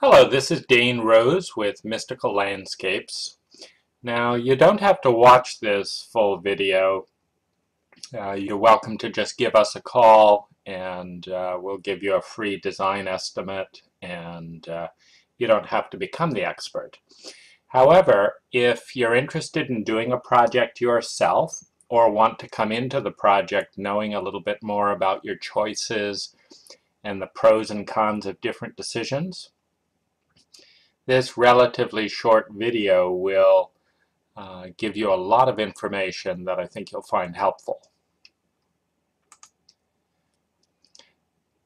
Hello, this is Dane Rose with Mystical Landscapes. Now, you don't have to watch this full video. You're welcome to just give us a call and we'll give you a free design estimate, and you don't have to become the expert. However, if you're interested in doing a project yourself or want to come into the project knowing a little bit more about your choices and the pros and cons of different decisions, this relatively short video will give you a lot of information that I think you'll find helpful.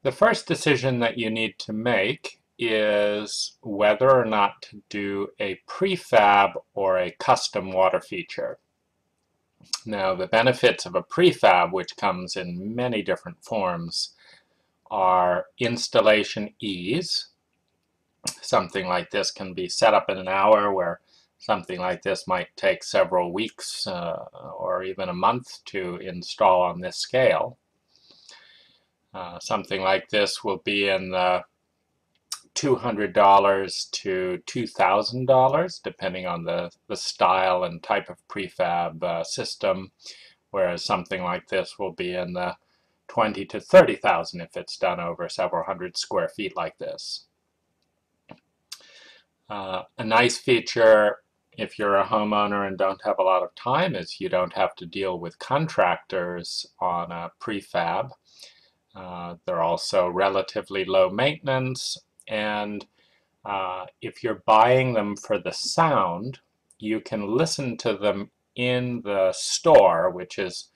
The first decision that you need to make is whether or not to do a prefab or a custom water feature. Now, the benefits of a prefab, which comes in many different forms, are installation ease. Something like this can be set up in an hour, where something like this might take several weeks or even a month to install on this scale. Something like this will be in the $200 to $2,000 depending on the style and type of prefab system, whereas something like this will be in the $20,000 to $30,000 if it's done over several hundred square feet like this. A nice feature if you're a homeowner and don't have a lot of time is you don't have to deal with contractors on a prefab. They're also relatively low maintenance, and if you're buying them for the sound, you can listen to them in the store, which is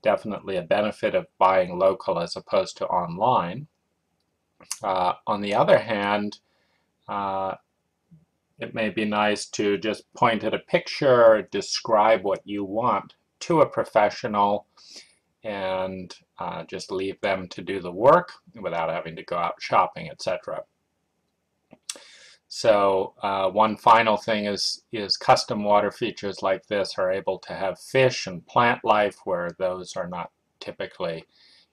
definitely a benefit of buying local as opposed to online. On the other hand, it may be nice to just point at a picture, describe what you want to a professional, and just leave them to do the work without having to go out shopping, etc. So one final thing is custom water features like this are able to have fish and plant life, where those are not typically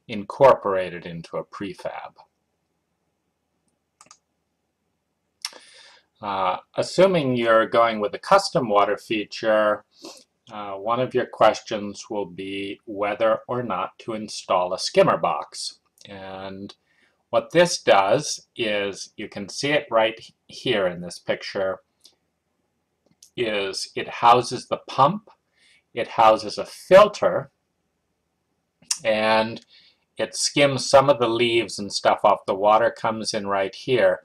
incorporated into a prefab. Assuming you're going with a custom water feature, one of your questions will be whether or not to install a skimmer box. And what this does is, you can see it right here in this picture, is it houses the pump, it houses a filter, and it skims some of the leaves and stuff off. The water comes in right here.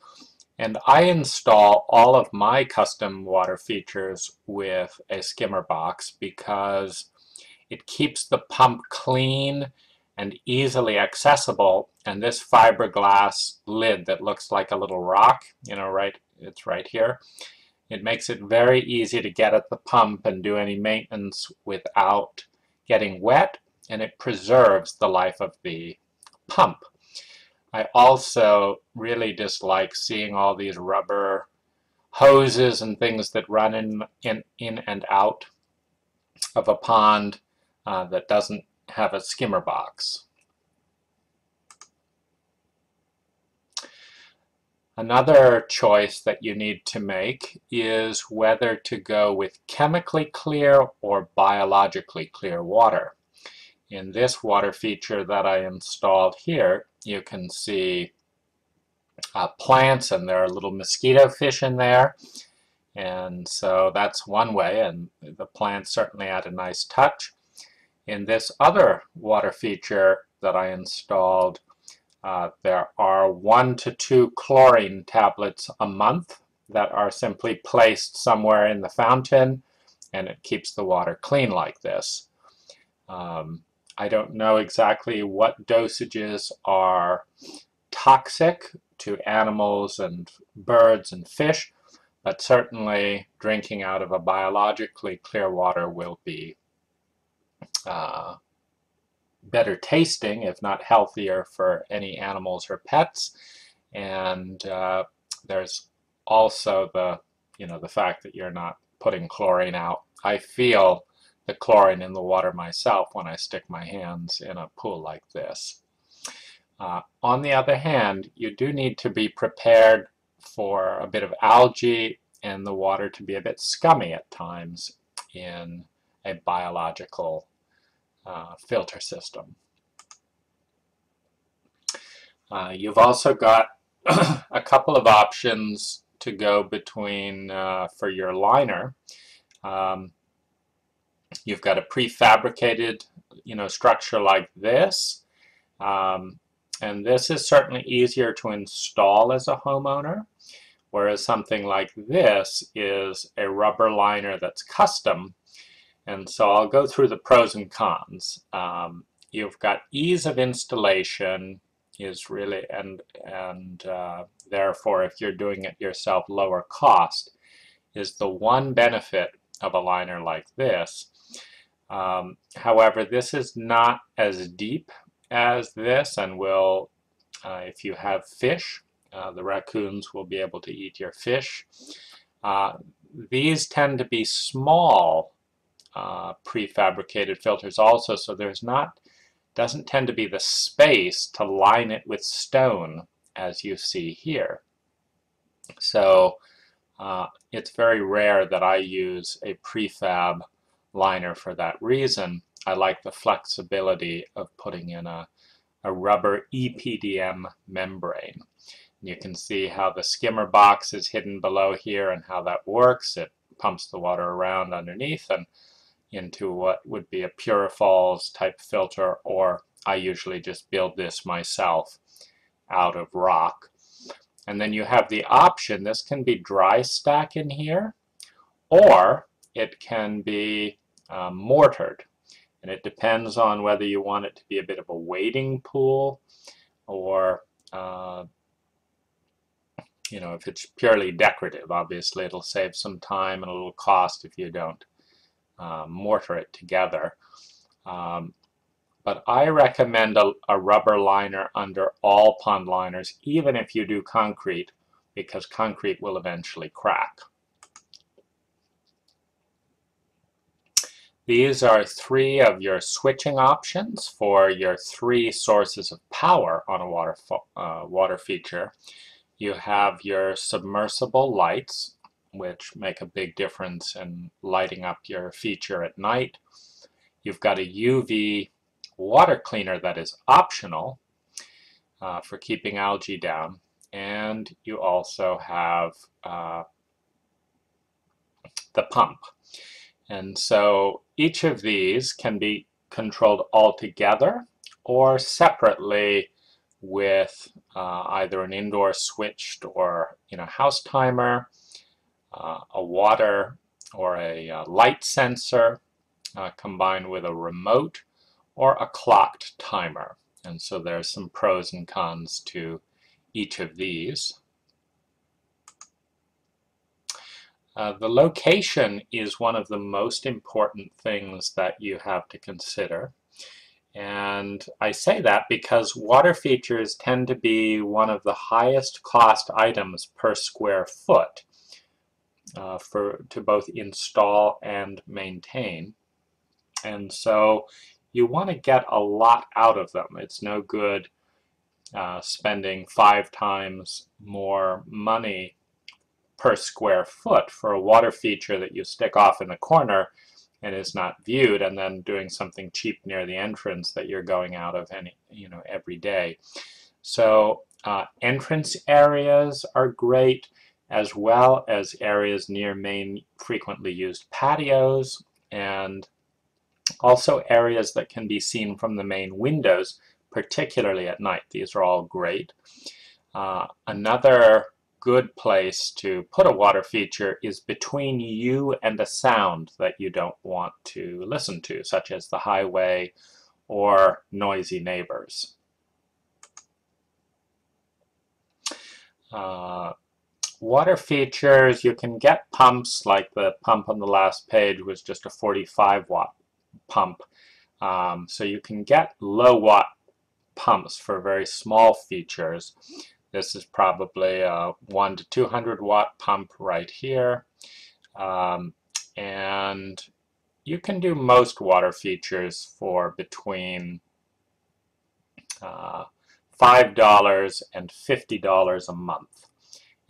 And I install all of my custom water features with a skimmer box because it keeps the pump clean and easily accessible. And this fiberglass lid that looks like a little rock, it's right here. It makes it very easy to get at the pump and do any maintenance without getting wet, and it preserves the life of the pump. I also really dislike seeing all these rubber hoses and things that run in and out of a pond that doesn't have a skimmer box. Another choice that you need to make is whether to go with chemically clear or biologically clear water. In this water feature that I installed here, you can see plants, and there are little mosquito fish in there, and so that's one way, and the plants certainly add a nice touch. In this other water feature that I installed, there are 1 to 2 chlorine tablets a month that are simply placed somewhere in the fountain, and it keeps the water clean like this. I don't know exactly what dosages are toxic to animals and birds and fish, but certainly drinking out of a biologically clear water will be better tasting, if not healthier, for any animals or pets. And there's also the fact that you're not putting chlorine out. I feel the chlorine in the water myself when I stick my hands in a pool like this. On the other hand, you do need to be prepared for a bit of algae and the water to be a bit scummy at times in a biological filter system. You've also got a couple of options to go between for your liner. You've got a prefabricated, structure like this, and this is certainly easier to install as a homeowner, whereas something like this is a rubber liner that's custom. And so I'll go through the pros and cons. You've got ease of installation is really, and therefore if you're doing it yourself, lower cost is the one benefit of a liner like this. However, this is not as deep as this, and will, if you have fish, the raccoons will be able to eat your fish. These tend to be small prefabricated filters also, so doesn't tend to be the space to line it with stone as you see here. So it's very rare that I use a prefab liner for that reason. I like the flexibility of putting in a rubber EPDM membrane. You can see how the skimmer box is hidden below here and how that works. It pumps the water around underneath and into what would be a Purifalls type filter, or I usually just build this myself out of rock. And then you have the option, this can be dry stack in here, or it can be mortared. And it depends on whether you want it to be a bit of a wading pool, or if it's purely decorative. Obviously it'll save some time and a little cost if you don't mortar it together. But I recommend a rubber liner under all pond liners, even if you do concrete, because concrete will eventually crack. These are 3 of your switching options for your 3 sources of power on a water feature. You have your submersible lights, which make a big difference in lighting up your feature at night. You've got a UV water cleaner that is optional for keeping algae down, and you also have the pump. And so each of these can be controlled all together or separately with either an indoor switched or house timer, a water or a light sensor combined with a remote, or a clocked timer. And so there's some pros and cons to each of these. The location is one of the most important things that you have to consider. And I say that because water features tend to be one of the highest cost items per square foot to both install and maintain. And so you want to get a lot out of them. It's no good spending 5 times more money per square foot for a water feature that you stick off in the corner and is not viewed, and then doing something cheap near the entrance that you're going out of every day. So entrance areas are great, as well as areas near main frequently used patios, and also areas that can be seen from the main windows, particularly at night. These are all great. Another good place to put a water feature is between you and a sound that you don't want to listen to, such as the highway or noisy neighbors. Water features, you can get pumps, like the pump on the last page was just a 45-watt pump. So you can get low-watt pumps for very small features. This is probably a 1 to 200 watt pump right here. And you can do most water features for between $5 and $50 a month.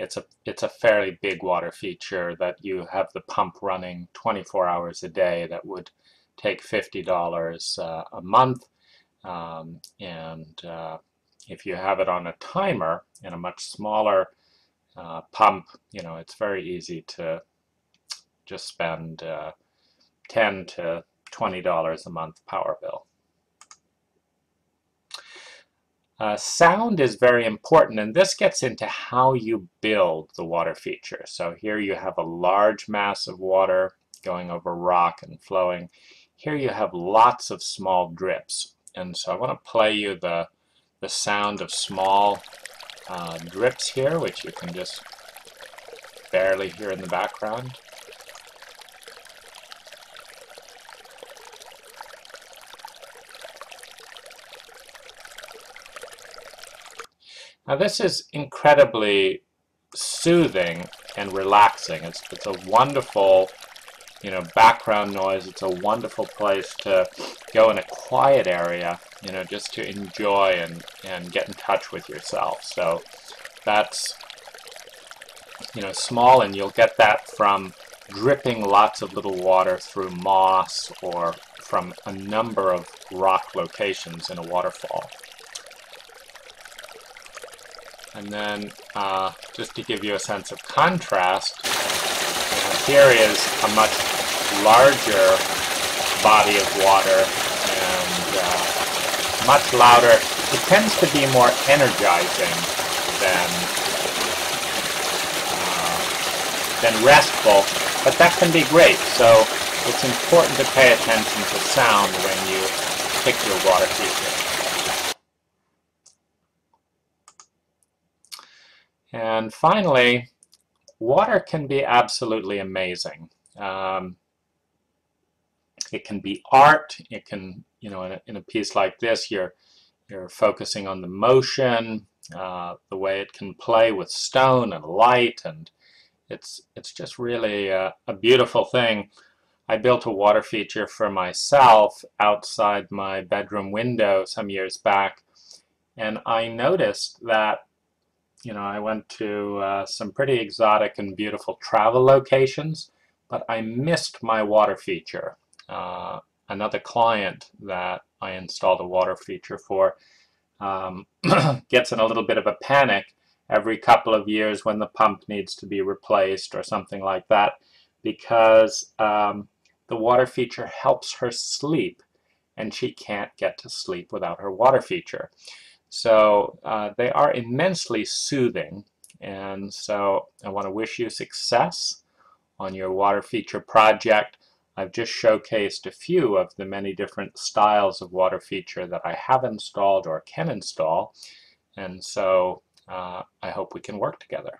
it's a fairly big water feature that you have the pump running 24 hours a day. That would take $50 a month. If you have it on a timer in a much smaller pump, it's very easy to just spend $10 to $20 a month power bill. Sound is very important, and this gets into how you build the water feature. So here you have a large mass of water going over rock and flowing. Here you have lots of small drips. And so I want to play you the sound of small drips here, which you can just barely hear in the background. Now this is incredibly soothing and relaxing. It's a wonderful, background noise. It's a wonderful place to go in a quiet area, just to enjoy and get in touch with yourself. So that's, small, and you'll get that from dripping lots of little water through moss or from a number of rock locations in a waterfall. And then, just to give you a sense of contrast, here is a much larger body of water and much louder. It tends to be more energizing than restful, but that can be great. So it's important to pay attention to sound when you pick your water feature. And finally, water can be absolutely amazing. It can be art. It can, in a piece like this, you're focusing on the motion, the way it can play with stone and light, and it's just really a beautiful thing. I built a water feature for myself outside my bedroom window some years back, and I noticed that I went to some pretty exotic and beautiful travel locations, but I missed my water feature. Another client that I installed a water feature for gets in a little bit of a panic every couple of years when the pump needs to be replaced or something like that, because the water feature helps her sleep, and she can't get to sleep without her water feature. So they are immensely soothing, and so I want to wish you success on your water feature project. I've just showcased a few of the many different styles of water feature that I have installed or can install, and so I hope we can work together.